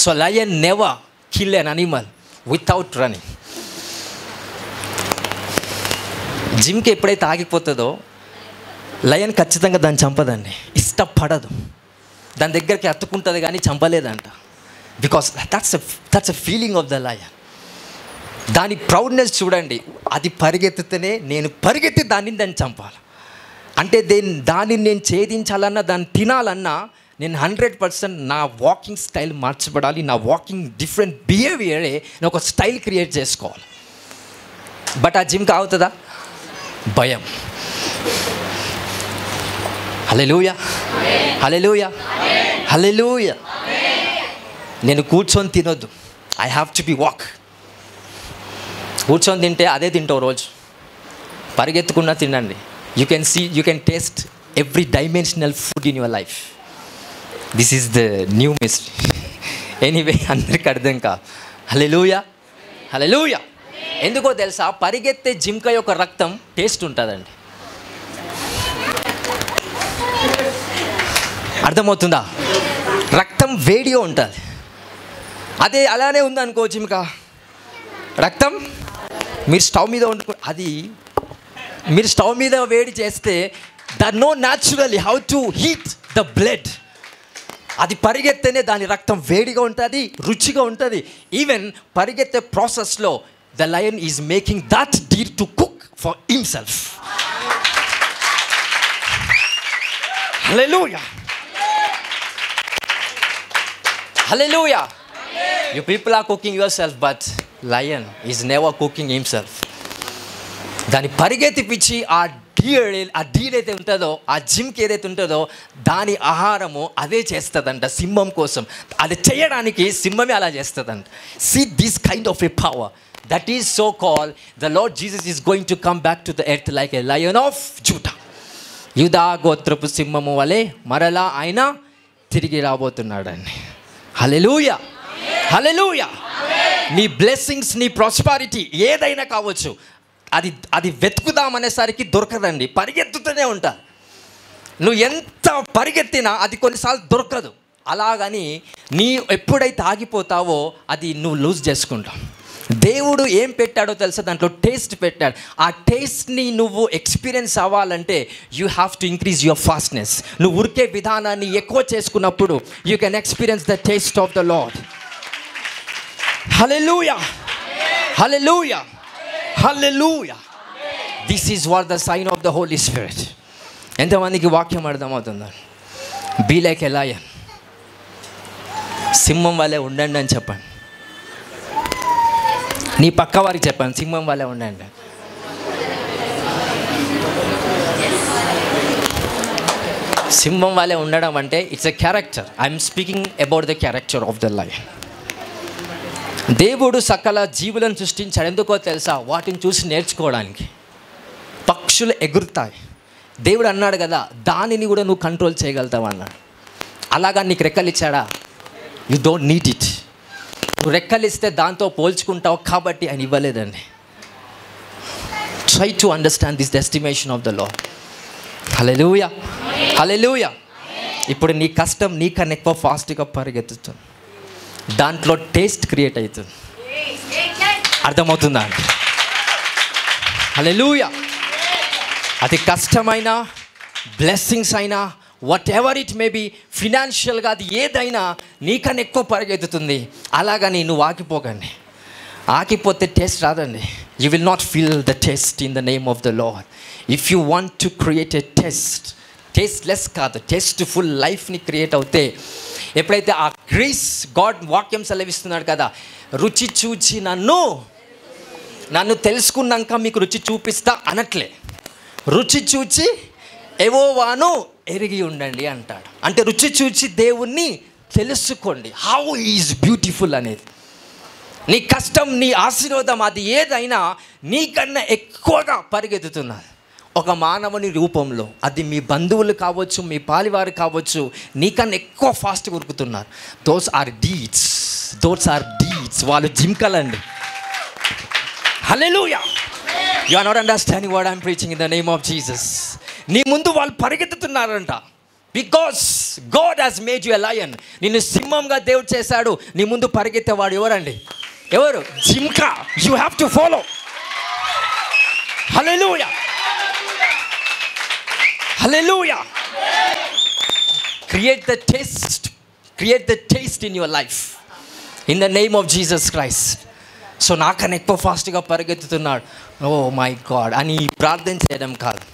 So lion never kill ఎన్ animal without running. జిమ్కి ఎప్పుడైతే ఆగిపోతుందో lion ఖచ్చితంగా దాన్ని చంపదండి, ఇష్టపడదు, దాని దగ్గరికి అత్తుకుంటుంది కానీ చంపలేదంట. Because that's a feeling of the lion. దాని ప్రౌడ్నెస్ చూడండి, అది పరిగెత్తితేనే నేను పరిగెత్తి దాన్ని చంపాలి. అంటే దాన్ని నేను ఛేదించాలన్నా, దాన్ని తినాలన్నా నేను 100% నా వాకింగ్ స్టైల్ మార్చబడాలి, నా వాకింగ్ డిఫరెంట్ బిహేవియరే నేను ఒక స్టైల్ క్రియేట్ చేసుకోవాలి. బట్ ఆ జిమ్కి అవుతుందా? భయం. హల్లెలూయా, హల్లెలూయా, హల్లెలూయా. నేను కూర్చొని తినొద్దు, I have to B walk. కూర్చొని తింటే అదే తింటావు రోజు, పరిగెత్తుకున్నా తినండి. You can taste every dimensional food in your life. This is the new mystery. Anyway, అందరికి అర్థం కాదు. హల్లెలూయా, హల్లెలూయా. ఎందుకో తెలుసా? పరిగెత్తే జింక యొక్క రక్తం టేస్ట్ ఉంటుందండి. అర్థమవుతుందా? రక్తం వేడిగా ఉంటుంది. అదే అలానే ఉందనుకో జింక రక్తం, మీరు స్టవ్ మీద మీరు స్టవ్ మీద వేడి చేస్తే no naturally how to heat the blood. అది పరిగెత్తేనే దాని రక్తం వేడిగా ఉంటుంది, రుచిగా ఉంటుంది. ఈవెన్ పరిగెత్తే ప్రాసెస్లో the lion is making that deer to cook for himself. Hallelujah, hallelujah. You people are cooking yourself, but lion is never cooking himself. దాన్ని పరిగెత్తిపించి ఆ డీర్ అయితే ఉంటుందో, ఆ జిమ్కి ఏదైతే ఉంటుందో దాని ఆహారము అదే చేస్తుందంట సింహం కోసం. అది చేయడానికి సింహమే అలా చేస్తుందంట. See this kind of a power that is so called the Lord Jesus is going to come back to the earth like a lion of Judah. యూదా గోత్రపు సింహము వలె మరలా ఆయన తిరిగి రాబోతున్నాడండి. హల్లెలూయా, హల్లెలూయా. నీ బ్లెస్సింగ్స్, నీ ప్రాస్పారిటీ ఏదైనా కావచ్చు, అది వెతుకుదామనేసరికి దొరకదండి, పరిగెత్తుతూనే ఉంటా. నువ్వు ఎంత పరిగెత్తినా అది కొన్నిసార్లు దొరకదు. అలాగని నీ ఎప్పుడైతే ఆగిపోతావో అది నువ్వు లూజ్ చేసుకుంటావు. దేవుడు ఏం పెట్టాడో తెలుసా? దాంట్లో టేస్ట్ పెట్టాడు. ఆ టేస్ట్ని నువ్వు ఎక్స్పీరియన్స్ అవ్వాలంటే you have to increase your fastness. నువ్వు ఉరికే విధానాన్ని ఎక్కువ చేసుకున్నప్పుడు you can experience the taste of the lord. Hallelujah, hallelujah, hallelujah. This is what the sign of the holy spirit. ఎంతమందికి వాక్యం అర్థమవుతుందా? Be like a lion. సింహం వలె ఉండండి అని చెప్పండి. నీ పక్క వారికి చెప్పాను, సింహం వలె ఉండండి. సింహం వలె ఉండడం అంటే it's a character. I'm speaking about the character of the lion. దేవుడు సకల జీవులను సృష్టించాడు. ఎందుకో తెలుసా? వాటిని చూసి నేర్చుకోవడానికి. పక్షులు ఎగురుతాయి. దేవుడు అన్నాడు కదా, దానిని కూడా నువ్వు కంట్రోల్ చేయగలుగుతావు అన్నాడు. అలాగా నీకు రెక్కలు ఇచ్చాడా? You don't need it. నువ్వు రెక్కలు ఇస్తే దాంతో పోల్చుకుంటావు కాబట్టి ఆయన ఇవ్వలేదండి. Try to understand this estimation of the lord. Hallelujah, hallelujah. ఇప్పుడు నీ కష్టం నీకన్నా ఎక్కువ ఫాస్ట్గా పరిగెత్తుతుంది. దాంట్లో టేస్ట్ క్రియేట్ అవుతుంది. అర్థమవుతుందా అండి? హల్లెలూయా. అది కష్టమైన, బ్లెస్సింగ్స్ అయినా, whatever it may be, ఫినాన్షియల్గా అది ఏదైనా నీకన్నా ఎక్కువ పరిగెత్తుతుంది. అలాగని నువ్వు ఆగిపోకండి. ఆగిపోతే టేస్ట్ రాదండి. You will not feel the taste in the name of the lord. If you want to create a tasteless కాదు, టేస్ట్ఫుల్ లైఫ్ని క్రియేట్ అవుతే, ఎప్పుడైతే ఆ గ్రేస్ గాడ్ వాక్యం సెలవిస్తున్నాడు కదా, రుచి చూచి నన్ను తెలుసుకున్నాక మీకు రుచి చూపిస్తా అనట్లే, రుచి చూచి యెహోవాను ఎరిగి ఉండండి అంటాడు. అంటే రుచి చూచి దేవుణ్ణి తెలుసుకోండి, హౌ ఈజ్ బ్యూటిఫుల్ అనేది. నీ కష్టం, నీ ఆశీర్వాదం అది ఏదైనా నీకన్నా ఎక్కువగా పరిగెత్తుతున్నది ఒక మానవుని రూపంలో. అది మీ బంధువులు కావచ్చు, మీ పాలివారు కావచ్చు, నీకన్నా ఎక్కువ ఫాస్ట్గా ఉరుకుతున్నారు. Those are deeds. వాళ్ళు జింకలండి. Hallelujah. You are not understanding what I'm preaching in the name of Jesus. నీ ముందు వాళ్ళు పరిగెత్తుతున్నారంట. Because God has made you a lion. నిన్ను సింహంగా దేవుడు చేశాడు. నీ ముందు పరిగెత్తేవాడు ఎవరండి? ఎవరు? జింక. You have to follow. Hallelujah, hallelujah. Create the taste in your life in the name of Jesus Christ. So నాకన్నా ఎక్కువ ఫాస్ట్గా పరిగెత్తుతున్నాడు, ఓ మై గాడ్ అని ప్రార్థన చేయడం కాదు.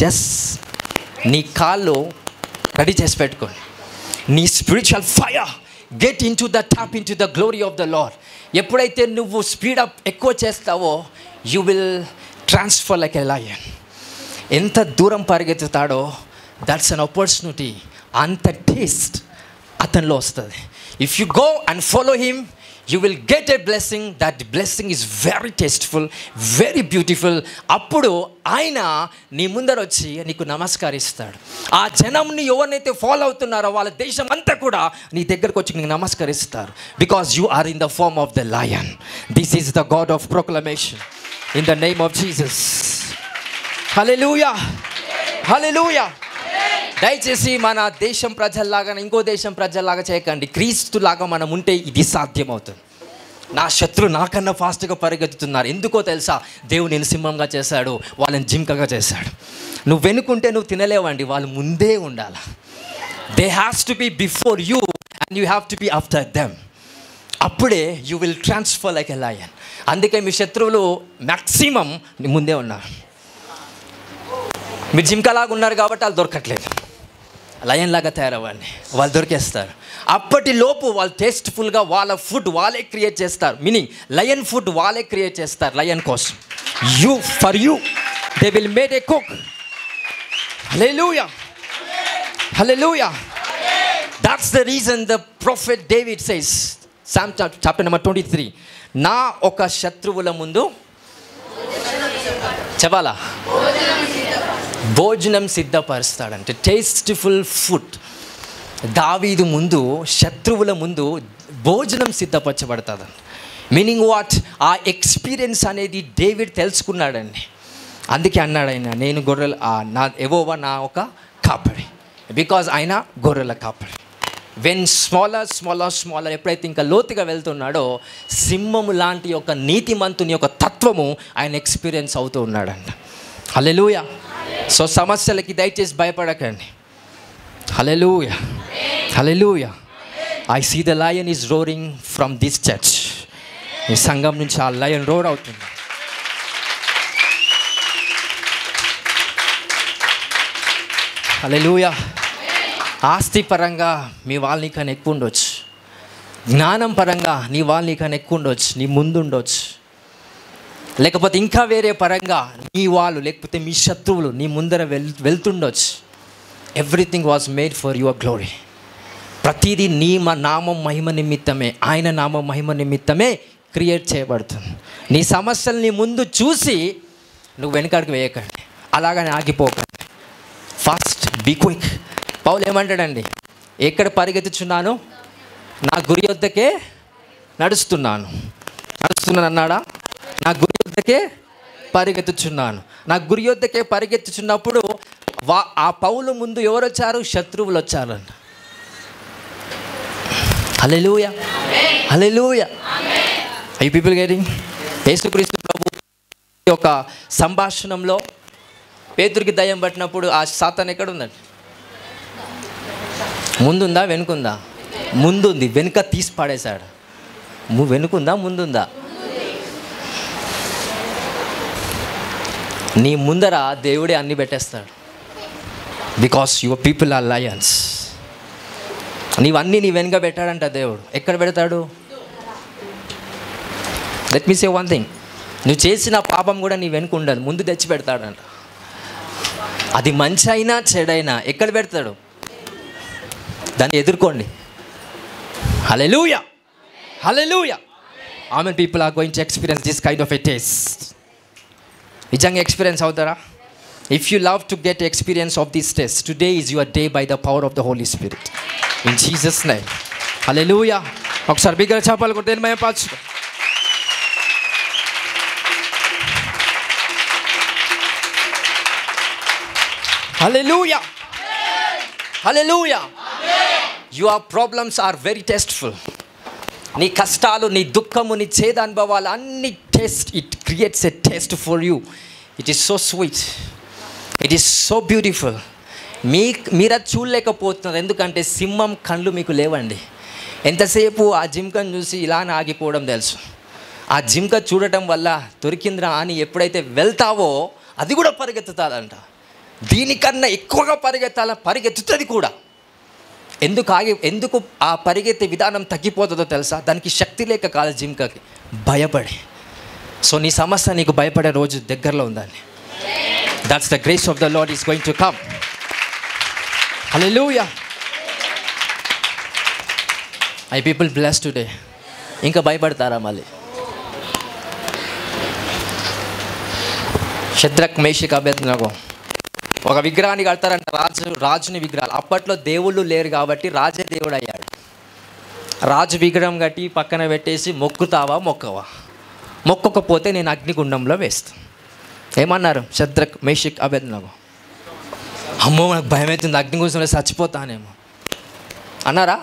జస్ట్ నీ కాళ్ళు రెడీ చేసి పెట్టుకోండి. నీ spiritual fire get in to the tap in to the glory of the lord. ఎప్పుడైతే నువ్వు స్పీడప్ ఎక్కువ చేస్తావో you will transfer like a lion. ఎంత దూరం పరిగెత్తుతాడో దట్స్ అన్ ఆపర్చునిటీ. అంత టేస్ట్ అతనిలో వస్తుంది. If you go and follow him you will get a blessing. That blessing is very tasteful, very beautiful. అప్పుడు ఆయన నీ ముందర వచ్చి నీకు నమస్కరిస్తాడు. ఆ జనంని ఎవరినైతే ఫాలో అవుతున్నారో వాళ్ళ దేశం అంతా కూడా నీ దగ్గరకు వచ్చి నీకు నమస్కరిస్తారు. Because you are in the form of the lion. This is the God of proclamation in the name of Jesus. Hallelujah, hallelujah. దయచేసి మన దేశం ప్రజల్లాగా ఇంకో దేశం ప్రజల్లాగా చేయకండి. క్రీస్తులాగా మనం ఉంటే ఇది సాధ్యమవుతుంది. నా శత్రువు నాకన్నా ఫాస్ట్గా పరిగెత్తుతున్నారు. ఎందుకో తెలుసా? దేవుడు నేను సింహంగా చేశాడు, వాళ్ళని జింకగా చేశాడు. నువ్వు వెనుకుంటే నువ్వు తినలేవండి, వాళ్ళు ముందే ఉండాలి. They has to be before you and you have to be after them. అప్పుడే you will transfer like a lion. అందుకే మీ శత్రువులు మ్యాక్సిమం ముందే ఉన్నారు. మీరు జింకలాగా ఉన్నారు కాబట్టి వాళ్ళు దొరకట్లేదు. లయన్ లాగా తయారవ్వండి, వాళ్ళు దొరికేస్తారు. అప్పటిలోపు వాళ్ళు టేస్ట్ఫుల్గా వాళ్ళ ఫుడ్ వాళ్ళే క్రియేట్ చేస్తారు. మీనింగ్ లయన్ ఫుడ్ వాళ్ళే క్రియేట్ చేస్తారు. లయన్ కోసం for you they will made a cook. Hallelujah, hallelujah. That's the reason the prophet David says, psalm chapter number 23, నా ఒక శత్రువుల ముందు చెప్పాలా భోజనం సిద్ధపరుస్తాడంటే టేస్ట్ఫుల్ ఫుడ్. దావీదు ముందు శత్రువుల ముందు భోజనం సిద్ధపరచబడుతుంది. Meaning what? ఆ ఎక్స్పీరియన్స్ అనేది డేవిడ్ తెలుసుకున్నాడండి. అందుకే అన్నాడు ఆయన, నేను గొర్రెల యెహోవా నా ఒక కాపరి. బికాజ్ ఆయన గొర్రెల కాపరి. వెన్ స్మాలర్ ఎప్పుడైతే ఇంకా లోతుగా వెళ్తున్నాడో సింహము లాంటి ఒక నీతిమంతుని యొక్క తత్వము ఆయన ఎక్స్పీరియన్స్ అవుతూ ఉన్నాడంట. హల్లెలూయా. సో సమస్యలకి దయచేసి భయపడకండి. Hallelujah, hallelujah. I see the lion is roaring from this church. ఈ సంఘం నుంచి ఆ లయన్ రోర్ అవుతుంది. హల్లెలూయా. ఆస్తి పరంగా మీ వాళ్ళు నీకన్నా ఎక్కువ ఉండొచ్చు, జ్ఞానం పరంగా నీ వాళ్ళు నీకన్నా ఎక్కువ ఉండొచ్చు, నీ ముందు ఉండొచ్చు, లేకపోతే ఇంకా వేరే పరంగా నీ వాళ్ళు లేకపోతే మీ శత్రువులు నీ ముందర వెళ్తుండొచ్చు. Everything was made for your glory. ప్రతిదీ నీ నామం మహిమ నిమిత్తమే, ఆయన నామం మహిమ నిమిత్తమే క్రియేట్ చేయబడుతుంది. నీ సమస్యల్ని ముందు చూసి నువ్వు వెనకాడికి వేయకండి, అలాగని ఆగిపోకండి. Fast, be quick. పౌలు ఏమంటాడండి? ఎక్కడ పరిగెత్తుచున్నాను? నా గురి వద్దకే నడుస్తున్నాను అన్నాడా? నా గురి వద్దకే పరిగెత్తుచున్నాను. నా గురి వద్దకే పరిగెత్తుచున్నప్పుడు ఆ పౌలు ముందు ఎవరు వచ్చారు? శత్రువులు వచ్చారు. Hallelujah, hallelujah. I people getting? యేసుక్రీస్తు ప్రభు యొక్క సంభాషణంలో పేతురికి దయ్యం పట్టినప్పుడు ఆ సాతాను ఎక్కడ ఉందండి? ముందుందా వెనుకుందా? ముందుంది. వెనుక తీసి పాడేశాడు. వెనుకుందా ముందుందా? నీ ముందర దేవుడే అన్ని పెట్టేస్తాడు. Because your people are lions. నీవన్నీ నీ వెనుక పెట్టాడంట దేవుడు. ఎక్కడ పెడతాడు? Let me say one thing, నువ్వు చేసిన పాపం కూడా నీ వెనుక ఉండదు, ముందు తెచ్చి పెడతాడంట. అది మంచి అయినా చెడైనా ఎక్కడ పెడతాడు? దాన్ని ఎదుర్కోండి. Hallelujah, hallelujah. Amen. People are going to experience this kind of a taste. నిజంగా ఎక్స్పీరియన్స్ అవుతారా? If you love to get experience of this test, today is your day by the power of the holy spirit in Jesus name. Hallelujah. ఒకసారి బిగ్గర చప్పట్లు కొట్టి దేని మహిమపరచు. Hallelujah. Hallelujah. Your problems are very tasteful. నీ కష్టాలు, నీ దుఃఖము, నీ చేద అనుభవాలు అన్ని test. It creates a test for you. It is so sweet, it is so beautiful. మీరు అది చూడలేకపోతున్నారు, ఎందుకంటే సింహం కళ్ళు మీకు లేవండి. ఎంతసేపు ఆ జింకను చూసి ఇలానే ఆగిపోవడం తెలుసు. ఆ జింక చూడటం వల్ల దొరికిందిరా అని ఎప్పుడైతే వెళ్తావో అది కూడా పరిగెత్తుతాదంట. దీనికన్నా ఎక్కువగా పరిగెత్తుతుంది కూడా. ఎందుకు ఆ పరిగెత్తే విధానం తగ్గిపోతుందో తెలుసా? దానికి శక్తి లేక కాదు, జింకకి భయపడి. సో నీ సమస్య నీకు భయపడే రోజు దగ్గరలో ఉందండి. That's the grace of the lord is going to come. Hallelujah. I people bless today. ఇంకా భయపడతారా మళ్ళీ? షద్రక్, మేషక్, అబేద్నెగో ఒక విగ్రహాన్ని కడతారంట, రాజుని విగ్రహాలు. అప్పట్లో దేవుళ్ళు లేరు కాబట్టి రాజే దేవుడు అయ్యాడు. రాజు విగ్రహం కట్టి పక్కన పెట్టేసి మొక్కుతావా మొక్కవా? మొక్కకపోతే నేను అగ్నిగుండంలో వేస్తాను. ఏమన్నారు షద్రక్, మేషక్, అబేద్నెగో? అమ్మో నాకు భయం అవుతుంది, అగ్నిగుండంలో చచ్చిపోతానేమో అన్నారా?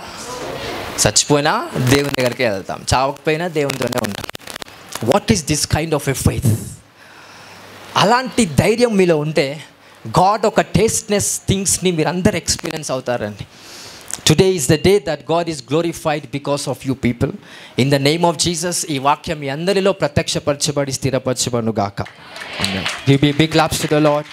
చచ్చిపోయినా దేవుని దగ్గరికి వెళ్తాం, చావకపోయినా దేవునితోనే ఉంటాం. What is this kind of a faith? అలాంటి ధైర్యం మీలో ఉంటే గాడ్ ఒక టేస్ట్నెస్ థింగ్స్ని మీరు అందరు ఎక్స్పీరియన్స్ అవుతారండి. Today is the day that God is glorified because of you people. In the name of Jesus ఈ వాక్యం మీ అందరిలో ప్రత్యక్షపరచబడి స్థిరపరచబడును గాక. Give big claps to the lord.